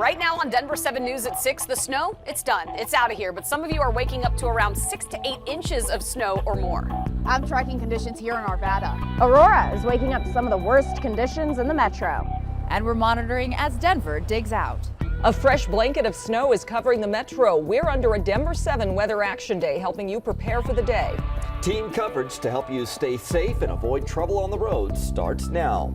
Right now on Denver 7 News at 6, the snow, it's done. It's out of here. But some of you are waking up to around 6 to 8 inches of snow or more. I'm tracking conditions here in Arvada. Aurora is waking up to some of the worst conditions in the metro. And we're monitoring as Denver digs out. A fresh blanket of snow is covering the metro. We're under a Denver 7 Weather Action Day, helping you prepare for the day. Team coverage to help you stay safe and avoid trouble on the roads starts now.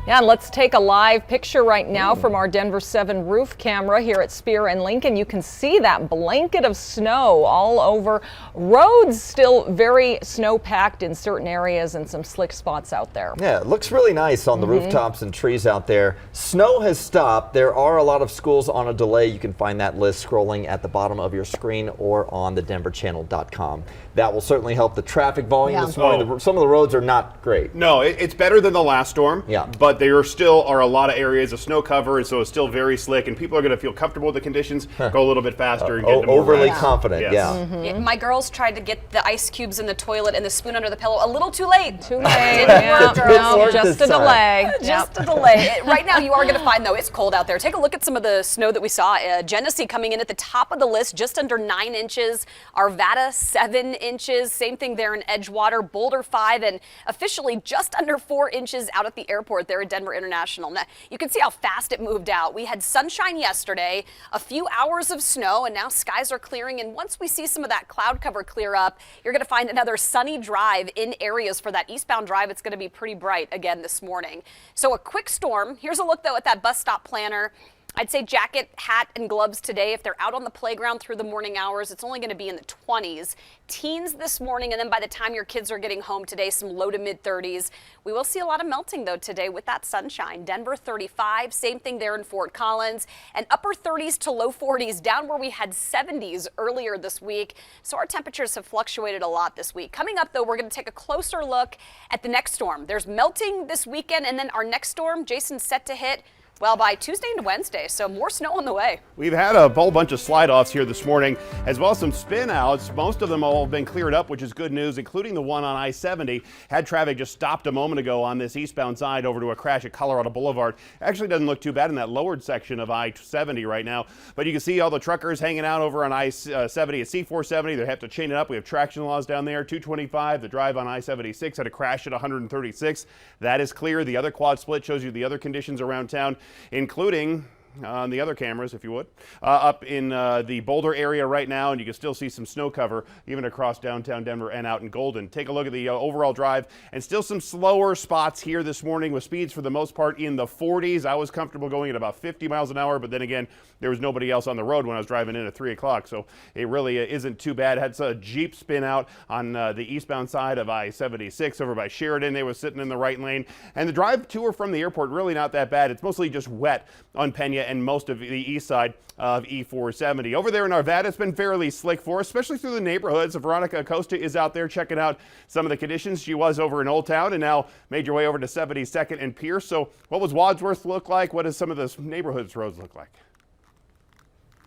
Yeah, and let's take a live picture right now from our Denver 7 roof camera here at Spear and Lincoln. You can see that blanket of snow all over. Roads still very snow-packed in certain areas and some slick spots out there. Yeah, it looks really nice on the rooftops and trees out there. Snow has stopped. There are a lot of schools on a delay. You can find that list scrolling at the bottom of your screen or on the denverchannel.com. That will certainly help the traffic volume this morning. Some of the roads are not great. No, it's better than the last storm. Yeah. But there still are a lot of areas of snow cover, and so it's still very slick, and people are going to feel comfortable with the conditions, go a little bit faster, and get into more overly rest. confident. Yes. Yeah. Yeah, my girls tried to get the ice cubes in the toilet and the spoon under the pillow a little too late. Too late. Didn't work, girls. Just a delay. Just a delay. Right now, you are going to find, though, it's cold out there. Take a look at some of the snow that we saw. Genesee coming in at the top of the list, just under 9 inches. Arvada, 7 inches. Same thing there in Edgewater. Boulder, 5. And officially just under 4 inches out at the airport there at Denver International. Now, you can see how fast it moved out. We had sunshine yesterday, a few hours of snow, and now skies are clearing. And once we see some of that cloud cover clear up, you're going to find another sunny drive in areas for that eastbound drive. It's going to be pretty bright again this morning. So a quick storm. Here's a look, though, at that bus stop planner. I'd say jacket, hat, and gloves today. If they're out on the playground through the morning hours, it's only going to be in the 20s. Teens this morning, and then by the time your kids are getting home today, some low to mid 30s. We will see a lot of melting, though, today with that sunshine. Denver 35, same thing there in Fort Collins, and upper 30s to low 40s, down where we had 70s earlier this week. So our temperatures have fluctuated a lot this week. Coming up, though, we're going to take a closer look at the next storm. There's melting this weekend, and then our next storm, Jason's set to hit well by Tuesday into Wednesday, so more snow on the way. We've had a whole bunch of slide-offs here this morning, as well as some spin-outs. Most of them all have been cleared up, which is good news, including the one on I-70. Had traffic just stopped a moment ago on this eastbound side over to a crash at Colorado Boulevard. Actually doesn't look too bad in that lowered section of I-70 right now, but you can see all the truckers hanging out over on I-70 at C-470. They have to chain it up. We have traction laws down there. 225, the drive on I-76 had a crash at 136. That is clear. The other quad split shows you the other conditions around town, including on the other cameras, if you would, up in the Boulder area right now, and you can still see some snow cover even across downtown Denver and out in Golden. Take a look at the overall drive, and still some slower spots here this morning with speeds for the most part in the 40s. I was comfortable going at about 50 miles an hour, but then again, there was nobody else on the road when I was driving in at 3 o'clock, so it really isn't too bad. Had a Jeep spin out on the eastbound side of I-76 over by Sheridan. They were sitting in the right lane, and the drive to or from the airport really not that bad. It's mostly just wet on Pena and most of the east side of E-470. Over there in Arvada, it's been fairly slick for us, especially through the neighborhoods. Veronica Acosta is out there checking out some of the conditions. She was over in Old Town and now made your way over to 72nd and Pierce. So what was Wadsworth look like? What does some of the neighborhoods roads look like?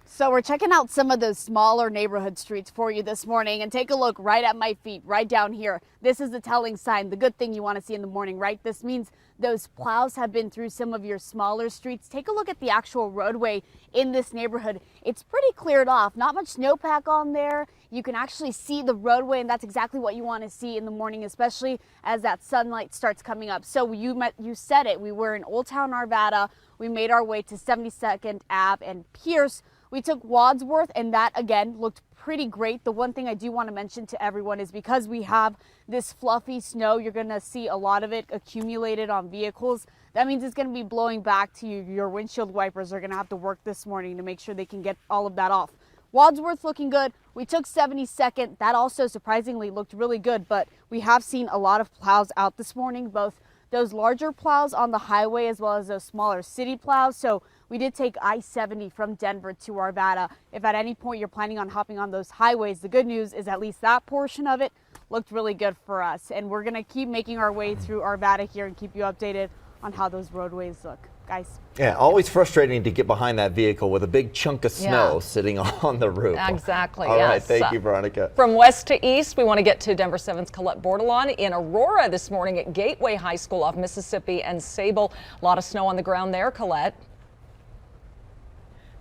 So we're checking out some of those smaller neighborhood streets for you this morning, and take a look right at my feet, right down here. This is the telling sign, the good thing you want to see in the morning, right? This means those plows have been through some of your smaller streets. Take a look at the actual roadway in this neighborhood. It's pretty cleared off, not much snowpack on there. You can actually see the roadway, and that's exactly what you want to see in the morning, especially as that sunlight starts coming up. So you said it, we were in Old Town Arvada. We made our way to 72nd Ave and Pierce. We took Wadsworth, and that again looked pretty great. The one thing I do want to mention to everyone is because we have this fluffy snow, you're going to see a lot of it accumulated on vehicles. That means it's going to be blowing back to you. Your windshield wipers are going to have to work this morning to make sure they can get all of that off. Wadsworth looking good. We took 72nd. That also surprisingly looked really good, but we have seen a lot of plows out this morning, both those larger plows on the highway as well as those smaller city plows. So we did take I-70 from Denver to Arvada. If at any point you're planning on hopping on those highways, the good news is at least that portion of it looked really good for us. And we're going to keep making our way through Arvada here and keep you updated on how those roadways look. Guys. Yeah, always frustrating to get behind that vehicle with a big chunk of snow sitting on the roof. Exactly. All right, thank you, Veronica. From west to east, we want to get to Denver 7's Colette Bordelon in Aurora this morning at Gateway High School off Mississippi and Sable. A lot of snow on the ground there, Colette.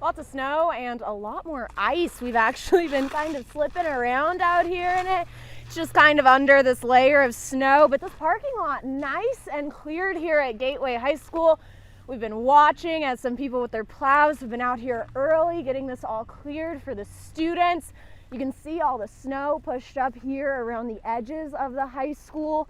Lots of snow and a lot more ice. We've actually been kind of slipping around out here in it. It's just kind of under this layer of snow, but this parking lot nice and cleared here at Gateway High School. We've been watching as some people with their plows have been out here early getting this all cleared for the students. You can see all the snow pushed up here around the edges of the high school.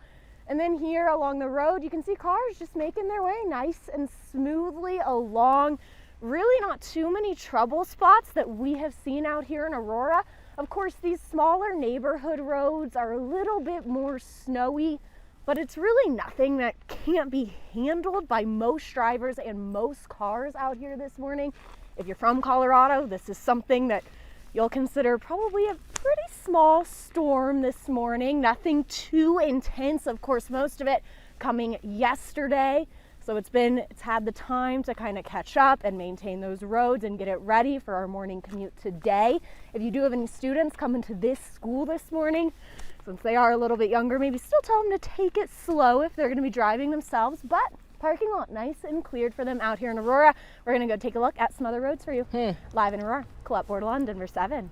And then here along the road, you can see cars just making their way nice and smoothly along. Really not too many trouble spots that we have seen out here in Aurora. Of course, these smaller neighborhood roads are a little bit more snowy, but it's really nothing that can't be handled by most drivers and most cars out here this morning. If you're from Colorado, this is something that you'll consider probably a pretty small storm this morning. Nothing too intense. Of course, most of it coming yesterday. So it's had the time to kind of catch up and maintain those roads and get it ready for our morning commute today. If you do have any students coming to this school this morning, since they are a little bit younger, maybe still tell them to take it slow if they're going to be driving themselves, but parking lot nice and cleared for them out here in Aurora. We're going to go take a look at some other roads for you. Live in Aurora, Colette Bordelon, Denver 7.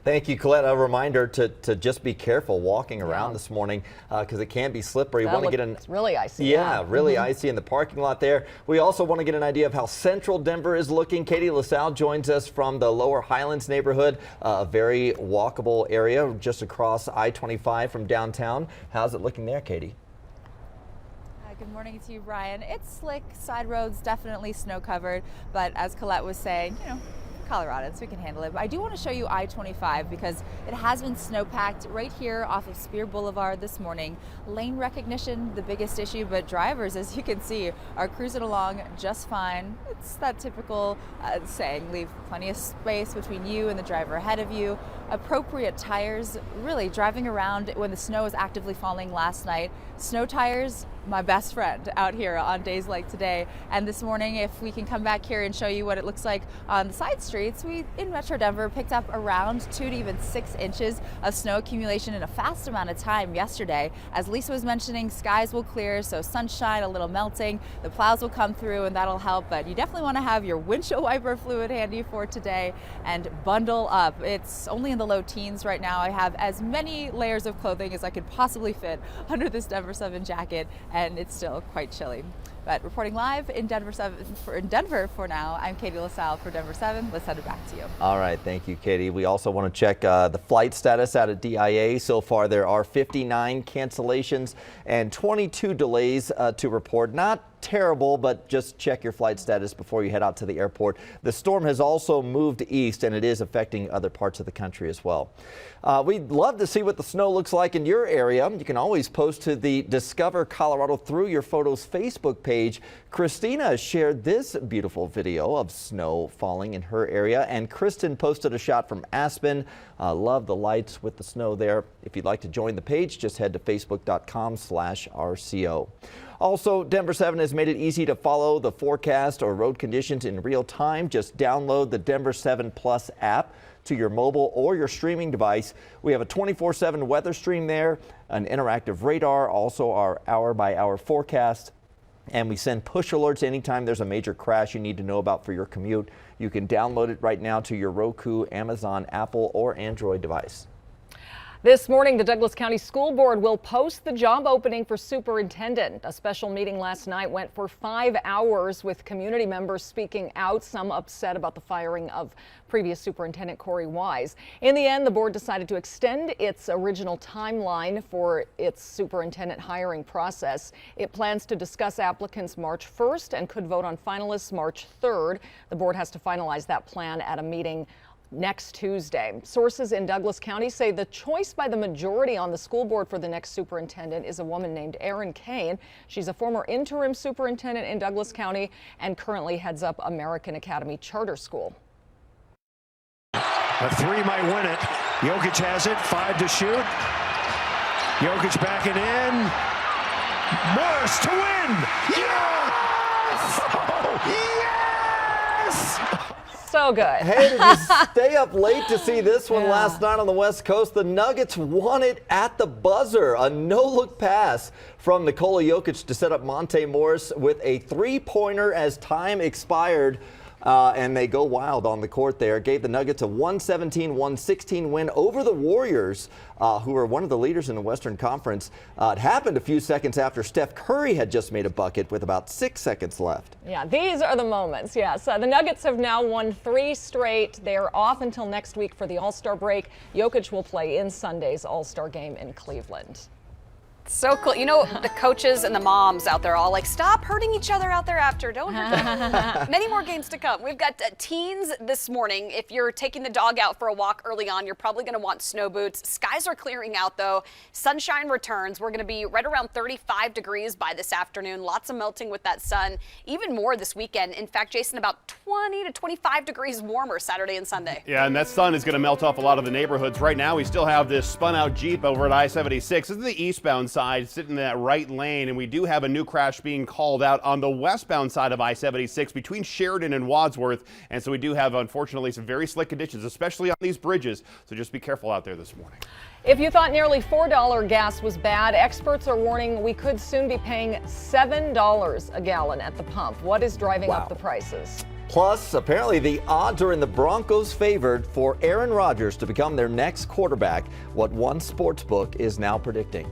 Thank you, Colette. A reminder to just be careful walking around this morning because it can be slippery. It's really icy. Yeah, really icy in the parking lot there. We also want to get an idea of how central Denver is looking. Katie LaSalle joins us from the Lower Highlands neighborhood, a very walkable area just across I-25 from downtown. How's it looking there, Katie? Good morning to you, Brian. It's slick, side roads definitely snow covered, but as Colette was saying, Coloradans, we can handle it. But I do want to show you I-25 because it has been snow-packed right here off of Spear Boulevard this morning. Lane recognition, the biggest issue, but drivers, as you can see, are cruising along just fine. It's that typical saying, leave plenty of space between you and the driver ahead of you. Appropriate tires, really driving around when the snow was actively falling last night. Snow tires, my best friend out here on days like today. And this morning, if we can come back here and show you what it looks like on the side streets, we in Metro Denver picked up around 2 to even 6 inches of snow accumulation in a fast amount of time yesterday. As Lisa was mentioning, skies will clear, so sunshine, a little melting, the plows will come through and that'll help, but you definitely want to have your windshield wiper fluid handy for today and bundle up. It's only in the low teens right now. I have as many layers of clothing as I could possibly fit under this Denver 7 jacket, and it's still quite chilly. But reporting live in Denver for now, I'm Katie LaSalle for Denver 7. Let's send it back to you. All right, thank you, Katie. We also want to check the flight status out of DIA. So far, there are 59 cancellations and 22 delays to report. Not terrible, but just check your flight status before you head out to the airport. The storm has also moved east, and it is affecting other parts of the country as well. We'd love to see what the snow looks like in your area. You can always post to the Discover Colorado Through Your Photos Facebook page. Christina shared this beautiful video of snow falling in her area, and Kristen posted a shot from Aspen. Love the lights with the snow there. If you'd like to join the page, just head to facebook.com/RCO. Also, Denver 7 has made it easy to follow the forecast or road conditions in real time. Just download the Denver 7 Plus app to your mobile or your streaming device. We have a 24/7 weather stream there, an interactive radar, also our hour-by-hour forecast, and we send push alerts anytime there's a major crash you need to know about for your commute. You can download it right now to your Roku, Amazon, Apple, or Android device. This morning, the Douglas County School Board will post the job opening for superintendent. A special meeting last night went for 5 hours with community members speaking out, some upset about the firing of previous superintendent Corey Wise. In the end, the board decided to extend its original timeline for its superintendent hiring process. It plans to discuss applicants March 1st and could vote on finalists March 3rd. The board has to finalize that plan at a meeting next Tuesday. Sources in Douglas County say the choice by the majority on the school board for the next superintendent is a woman named Erin Kane. She's a former interim superintendent in Douglas County and currently heads up American Academy Charter School. A 3 might win it. Jokic has it, 5 to shoot. Jokic backing in. Morris to win. Yes! Oh, yes! So good. Hey, did you stay up late to see this one last night on the West Coast? The Nuggets won it at the buzzer. A no-look pass from Nikola Jokic to set up Monte Morris with a three-pointer as time expired. and they go wild on the court there. Gave the Nuggets a 117-116 win over the Warriors, who are one of the leaders in the Western Conference. It happened a few seconds after Steph Curry had just made a bucket with about 6 seconds left. Yeah, these are the moments, yes. The Nuggets have now won 3 straight. They are off until next week for the All-Star break. Jokic will play in Sunday's All-Star game in Cleveland. So cool. You know, the coaches and the moms out there all like, stop hurting each other out there after. Don't hurt them. Many more games to come. We've got teens this morning. If you're taking the dog out for a walk early on, you're probably going to want snow boots. Skies are clearing out, though. Sunshine returns. We're going to be right around 35 degrees by this afternoon. Lots of melting with that sun. Even more this weekend. In fact, Jason, about 20 to 25 degrees warmer Saturday and Sunday. Yeah, and that sun is going to melt off a lot of the neighborhoods. Right now, we still have this spun-out Jeep over at I-76. This is the eastbound side, sitting in that right lane, and we do have a new crash being called out on the westbound side of I-76 between Sheridan and Wadsworth, and so we do have, unfortunately, some very slick conditions, especially on these bridges, so just be careful out there this morning. If you thought nearly $4 gas was bad, experts are warning we could soon be paying $7 a gallon at the pump. What is driving up the prices? Plus, apparently the odds are in the Broncos' favored for Aaron Rodgers to become their next quarterback, what one sportsbook is now predicting.